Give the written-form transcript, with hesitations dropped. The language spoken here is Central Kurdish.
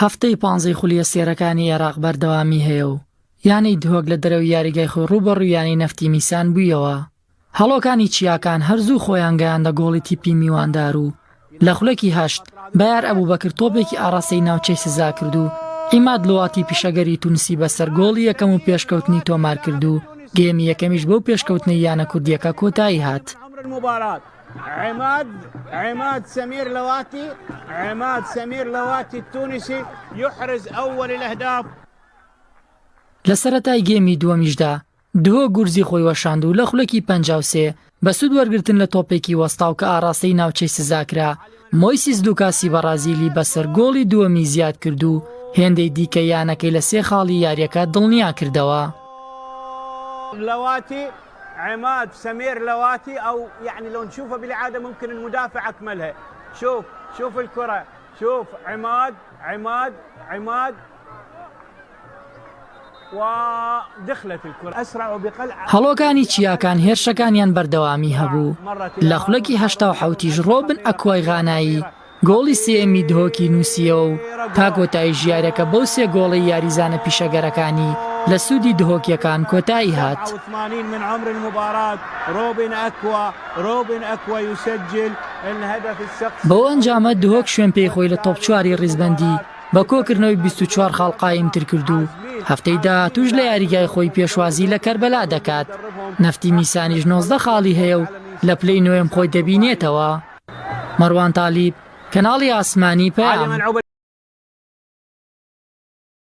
هەفتەی 15 خولیە سێرەکانی عێراق بەردەوامی هەیە و یانەی دهۆک لە دەرەوەی یاریگای خۆی ڕوبەڕوویانی نەفتی میسان بوویەوە. هەڵۆکانی چیاکان هەرزوو خۆیان گەیاندە گۆڵی تیپی میواندار و لە خولەکی هەشت بەیار ئەبوبەکر تۆپێکی ئاڕاستەی ناوچەی سزا کرد و ئیماد لواتی پیشەگەری تونسی بەسەر گۆڵی یەکەم و پێشکەوتنی تۆمار کرد و گێمی یەکەمیش بەو پێشکەوتنی یانە کوردیەکە کۆتایی هات. عماد سمير لواتي التونسي يحرز أول الأهداف. لە سەرەتای گێمی دووەمیشدا دهۆ گورزی خۆی وەشاند و لە خولەکی 53 بە سوود وەرگرتن لە تۆپێکی وەستاو کە ئاڕاستەی ناوچەی سزاکرا مۆیسیس لوکاسی بەرازیلی بەسەر گۆڵی دووەمی زیاد کرد و هێندەی دیکە یانەکەی لە سێ خاڵی یاریەکە دڵنیا کردەوە. لواتي عماد سمير لواتي أو يعني لو نشوفه بالعادة ممكن المدافع أكملها. شوف الكرة، شوف عماد ودخلت الكرة أسرع بقلعة. هەڵۆکانی چیاکان هێرشەکانیان بەردەوامی هەبوو. لە خولەکی 87 ڕۆبن ئەکوای غانایی گۆڵی سێمی دهۆکی نووسیەوە و تا کۆتایی ژیارەکە بەو سێ گۆڵی یاریزانە پیشەگەرەکانی لە سوودی دهۆکیەکان کۆتایی هات. من عمر المباراة روبن أكوا يسجل الهدف السقف. بەو ئەنجامە دهۆک شوێن پێی خۆی لە تۆپ 4 ڕیزبەندی بە کۆکردنەوەی 24 خاڵ قایمتر کرد و هەفتەی داهاتووش لە یاریگای خۆی پێشوازی لە کەربەلا دەکات. نەفتی میسانیش 19 خاڵی هەیە و لە پلەی نوێم خۆی دەبینێتەوە. مەروان تالیب، کەناڵی ئاسمانی پەیام.